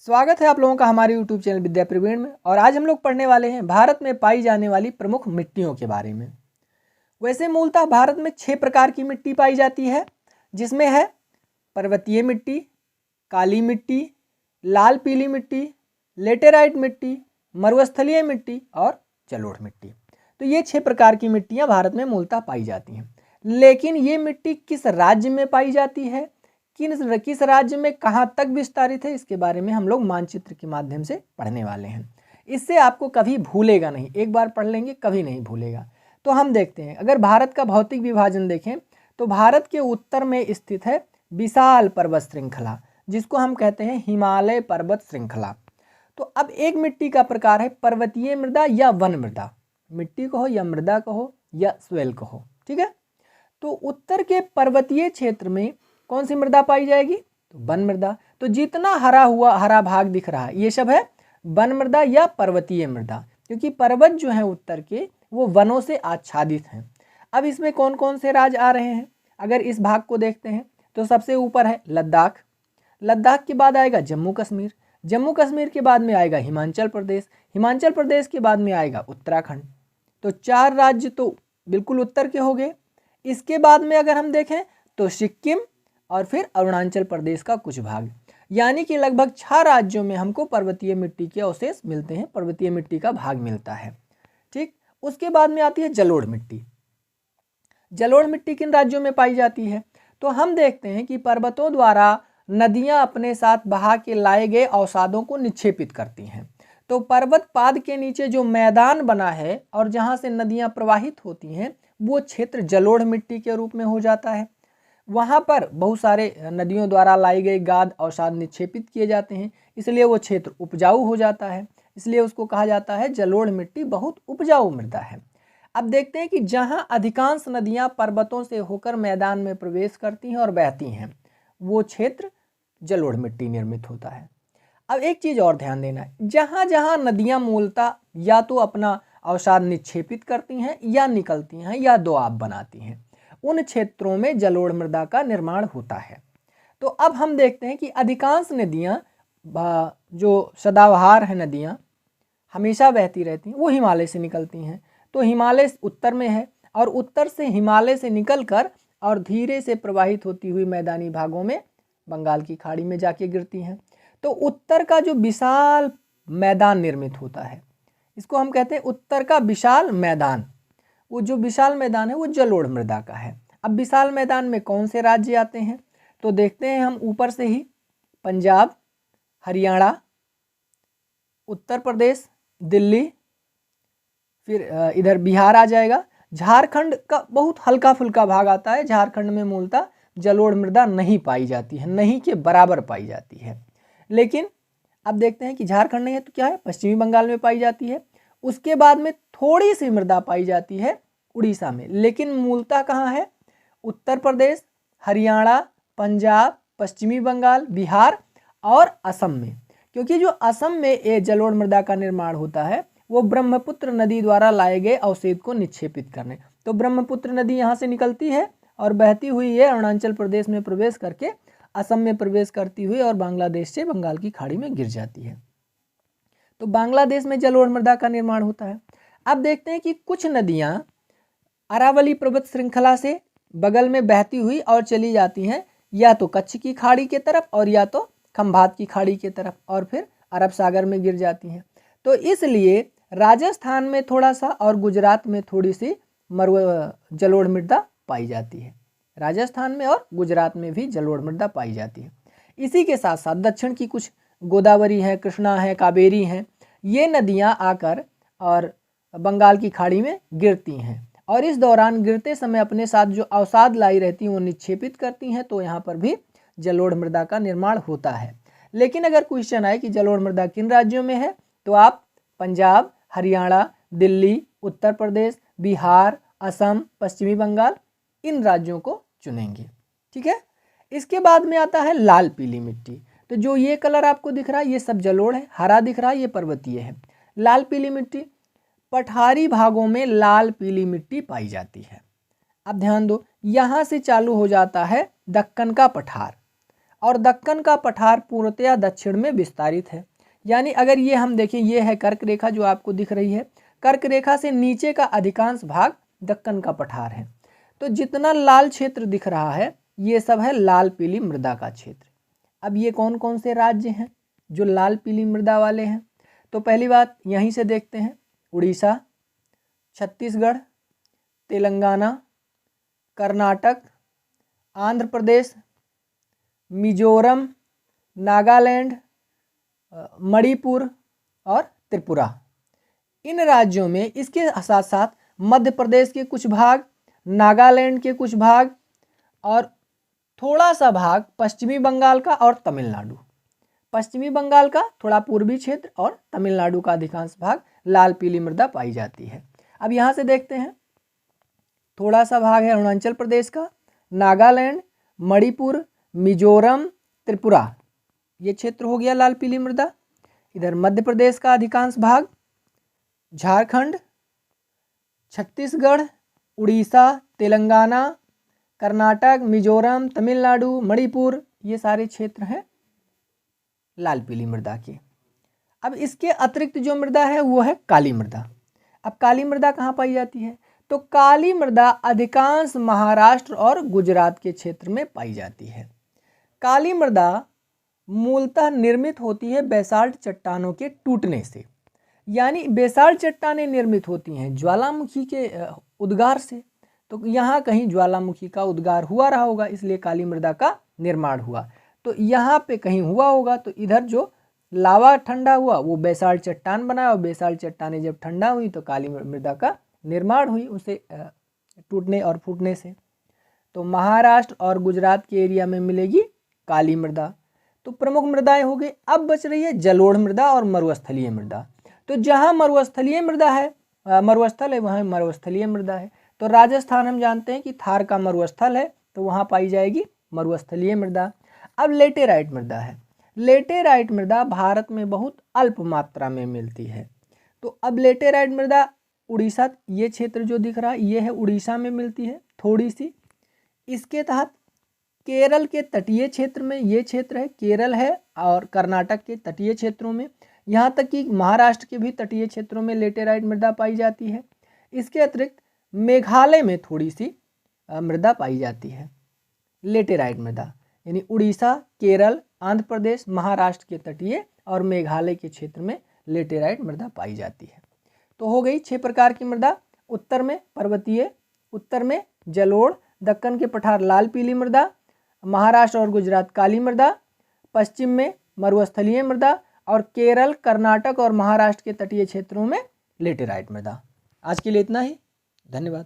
स्वागत है आप लोगों का हमारे YouTube चैनल विद्या प्रवीण में। और आज हम लोग पढ़ने वाले हैं भारत में पाई जाने वाली प्रमुख मिट्टियों के बारे में। वैसे मूलतः भारत में 6 प्रकार की मिट्टी पाई जाती है, जिसमें है पर्वतीय मिट्टी, काली मिट्टी, लाल पीली मिट्टी, लेटेराइट मिट्टी, मरुस्थलीय मिट्टी और जलोढ़ मिट्टी। तो ये 6 प्रकार की मिट्टियाँ भारत में मूलतः पाई जाती हैं। लेकिन ये मिट्टी किस राज्य में पाई जाती है, किस राज्य में कहाँ तक विस्तारित है, इसके बारे में हम लोग मानचित्र के माध्यम से पढ़ने वाले हैं। इससे आपको कभी भूलेगा नहीं, एक बार पढ़ लेंगे कभी नहीं भूलेगा। तो हम देखते हैं, अगर भारत का भौतिक विभाजन देखें तो भारत के उत्तर में स्थित है विशाल पर्वत श्रृंखला, जिसको हम कहते हैं हिमालय पर्वत श्रृंखला। तो अब एक मिट्टी का प्रकार है पर्वतीय मृदा या वन मृदा, मिट्टी कहो या मृदा कहो या स्वेल कहो, ठीक है। तो उत्तर के पर्वतीय क्षेत्र में कौन सी मृदा पाई जाएगी, तो वन मृदा। तो जितना हरा भाग दिख रहा है ये सब है वन मृदा या पर्वतीय मृदा, क्योंकि पर्वत जो है उत्तर के वो वनों से आच्छादित हैं। अब इसमें कौन कौन से राज्य आ रहे हैं, अगर इस भाग को देखते हैं तो सबसे ऊपर है लद्दाख, लद्दाख के बाद आएगा जम्मू कश्मीर, जम्मू कश्मीर के बाद में आएगा हिमाचल प्रदेश, हिमाचल प्रदेश के बाद में आएगा उत्तराखंड। तो 4 राज्य तो बिल्कुल उत्तर के हो गए। इसके बाद में अगर हम देखें तो सिक्किम और फिर अरुणाचल प्रदेश का कुछ भाग, यानी कि लगभग 6 राज्यों में हमको पर्वतीय मिट्टी के अवशेष मिलते हैं, पर्वतीय मिट्टी का भाग मिलता है, ठीक। उसके बाद में आती है जलोढ़ मिट्टी। जलोढ़ मिट्टी किन राज्यों में पाई जाती है, तो हम देखते हैं कि पर्वतों द्वारा नदियां अपने साथ बहा के लाए गए अवसादों को निक्षेपित करती हैं। तो पर्वत पाद के नीचे जो मैदान बना है और जहाँ से नदियाँ प्रवाहित होती हैं वो क्षेत्र जलोढ़ मिट्टी के रूप में हो जाता है। वहाँ पर बहुत सारे नदियों द्वारा लाई गई गाद अवसाद निक्षेपित किए जाते हैं, इसलिए वो क्षेत्र उपजाऊ हो जाता है, इसलिए उसको कहा जाता है जलोढ़ मिट्टी बहुत उपजाऊ मृदा है। अब देखते हैं कि जहाँ अधिकांश नदियाँ पर्वतों से होकर मैदान में प्रवेश करती हैं और बहती हैं, वो क्षेत्र जलोढ़ मिट्टी निर्मित होता है। अब एक चीज़ और ध्यान देना है, जहाँ जहाँ नदियाँ मूलतः या तो अपना अवसाद निक्षेपित करती हैं या निकलती हैं या दोआब बनाती हैं, उन क्षेत्रों में जलोढ़ मृदा का निर्माण होता है। तो अब हम देखते हैं कि अधिकांश नदियाँ जो सदाबहार हैं, नदियाँ हमेशा बहती रहती हैं, वो हिमालय से निकलती हैं। तो हिमालय उत्तर में है और उत्तर से हिमालय से निकलकर और धीरे से प्रवाहित होती हुई मैदानी भागों में बंगाल की खाड़ी में जाके गिरती हैं। तो उत्तर का जो विशाल मैदान निर्मित होता है, इसको हम कहते हैं उत्तर का विशाल मैदान। वो जो विशाल मैदान है वो जलोढ़ मृदा का है। अब विशाल मैदान में कौन से राज्य आते हैं, तो देखते हैं हम ऊपर से ही, पंजाब, हरियाणा, उत्तर प्रदेश, दिल्ली, फिर इधर बिहार आ जाएगा। झारखंड का बहुत हल्का फुल्का भाग आता है, झारखंड में मूलतः जलोढ़ मृदा नहीं पाई जाती है, नहीं के बराबर पाई जाती है। लेकिन अब देखते हैं कि झारखंड नहीं है तो क्या है, पश्चिमी बंगाल में पाई जाती है। उसके बाद में थोड़ी सी मृदा पाई जाती है उड़ीसा में, लेकिन मूलतः कहाँ है, उत्तर प्रदेश, हरियाणा, पंजाब, पश्चिमी बंगाल, बिहार और असम में। क्योंकि जो असम में ये जलोढ़ मृदा का निर्माण होता है वो ब्रह्मपुत्र नदी द्वारा लाए गए अवशेष को निक्षेपित करने। तो ब्रह्मपुत्र नदी यहाँ से निकलती है और बहती हुई ये अरुणाचल प्रदेश में प्रवेश करके असम में प्रवेश करती हुई और बांग्लादेश से बंगाल की खाड़ी में गिर जाती है। तो बांग्लादेश में जलोढ़ मृदा का निर्माण होता है। अब देखते हैं कि कुछ नदियाँ अरावली पर्वत श्रृंखला से बगल में बहती हुई और चली जाती हैं या तो कच्छ की खाड़ी के तरफ और या तो खंभात की खाड़ी के तरफ और फिर अरब सागर में गिर जाती हैं। तो इसलिए राजस्थान में थोड़ा सा और गुजरात में थोड़ी सी जलोढ़ मृदा पाई जाती है, राजस्थान में और गुजरात में भी जलोढ़ मृदा पाई जाती है। इसी के साथ साथ दक्षिण की कुछ गोदावरी है, कृष्णा है, कावेरी हैं, ये नदियाँ आकर और बंगाल की खाड़ी में गिरती हैं और इस दौरान गिरते समय अपने साथ जो अवसाद लाई रहती हैं वो निक्षेपित करती हैं। तो यहाँ पर भी जलोढ़ मृदा का निर्माण होता है। लेकिन अगर क्वेश्चन आए कि जलोढ़ मृदा किन राज्यों में है, तो आप पंजाब, हरियाणा, दिल्ली, उत्तर प्रदेश, बिहार, असम, पश्चिमी बंगाल, इन राज्यों को चुनेंगे, ठीक है। इसके बाद में आता है लाल पीली मिट्टी। तो जो ये कलर आपको दिख रहा है ये सब जलोढ़ है, हरा दिख रहा है ये पर्वतीय है। लाल पीली मिट्टी, पठारी भागों में लाल पीली मिट्टी पाई जाती है। अब ध्यान दो, यहाँ से चालू हो जाता है दक्कन का पठार और दक्कन का पठार पूर्णतया दक्षिण में विस्तारित है। यानी अगर ये हम देखें, ये है कर्क रेखा जो आपको दिख रही है, कर्क रेखा से नीचे का अधिकांश भाग दक्कन का पठार है। तो जितना लाल क्षेत्र दिख रहा है ये सब है लाल पीली मृदा का क्षेत्र। अब ये कौन कौन से राज्य हैं जो लाल पीली मृदा वाले हैं? तो पहली बात यहीं से देखते हैं, उड़ीसा, छत्तीसगढ़, तेलंगाना, कर्नाटक, आंध्र प्रदेश, मिजोरम, नागालैंड, मणिपुर और त्रिपुरा। इन राज्यों में इसके साथ साथ मध्य प्रदेश के कुछ भाग, नागालैंड के कुछ भाग और थोड़ा सा भाग पश्चिमी बंगाल का और तमिलनाडु। पश्चिमी बंगाल का थोड़ा पूर्वी क्षेत्र और तमिलनाडु का अधिकांश भाग लाल पीली मृदा पाई जाती है। अब यहाँ से देखते हैं, थोड़ा सा भाग है अरुणाचल प्रदेश का, नागालैंड, मणिपुर, मिजोरम, त्रिपुरा, ये क्षेत्र हो गया लाल पीली मृदा। इधर मध्य प्रदेश का अधिकांश भाग, झारखंड, छत्तीसगढ़, उड़ीसा, तेलंगाना, कर्नाटक, मिजोरम, तमिलनाडु, मणिपुर, ये सारे क्षेत्र हैं लाल पीली मृदा के। अब इसके अतिरिक्त जो मृदा है वो है काली मृदा। अब काली मृदा कहाँ पाई जाती है? तो काली मृदा अधिकांश महाराष्ट्र और गुजरात के क्षेत्र में पाई जाती है। काली मृदा मूलतः निर्मित होती है बेसाल्ट चट्टानों के टूटने से, यानी बेसाल्ट चट्टानें निर्मित होती हैं ज्वालामुखी के उद्गार से। तो यहाँ कहीं ज्वालामुखी का उद्गार हुआ रहा होगा, इसलिए काली मृदा का निर्माण हुआ। तो यहाँ पे कहीं हुआ होगा, तो इधर जो लावा ठंडा हुआ वो बेसाल्ट चट्टान बना, और बेसाल्ट चट्टानें जब ठंडा हुई तो काली मृदा का निर्माण हुई उसे टूटने और फूटने से। तो महाराष्ट्र और गुजरात के एरिया में मिलेगी काली मृदा। तो प्रमुख मृदाएं हो गई। अब बच रही है जलोढ़ मृदा और मरुस्थलीय मृदा। तो जहाँ मरुस्थलीय मृदा है, मरुस्थल है, वहाँ मरुस्थलीय मृदा है। तो राजस्थान हम जानते हैं कि थार का मरुस्थल है, तो वहाँ पाई जाएगी मरुस्थलीय मृदा। अब लेटेराइट मृदा है। लेटेराइट मृदा भारत में बहुत अल्प मात्रा में मिलती है। तो अब लेटेराइट मृदा उड़ीसा, ये क्षेत्र जो दिख रहा है ये है उड़ीसा में मिलती है थोड़ी सी। इसके तहत केरल के तटीय क्षेत्र में ये क्षेत्र है, केरल है, और कर्नाटक के तटीय क्षेत्रों में, यहाँ तक कि महाराष्ट्र के भी तटीय क्षेत्रों में लेटेराइट मृदा पाई जाती है। इसके अतिरिक्त मेघालय में थोड़ी सी मृदा पाई जाती है लेटेराइट मृदा, यानी उड़ीसा, केरल, आंध्र प्रदेश, महाराष्ट्र के तटीय और मेघालय के क्षेत्र में लेटेराइट मृदा पाई जाती है। तो हो गई 6 प्रकार की मृदा। उत्तर में पर्वतीय, उत्तर में जलोढ़, दक्कन के पठार लाल पीली मृदा, महाराष्ट्र और गुजरात काली मृदा, पश्चिम में मरुस्थलीय मृदा, और केरल, कर्नाटक और महाराष्ट्र के तटीय क्षेत्रों में लेटेराइट मृदा। आज के लिए इतना ही, धन्यवाद।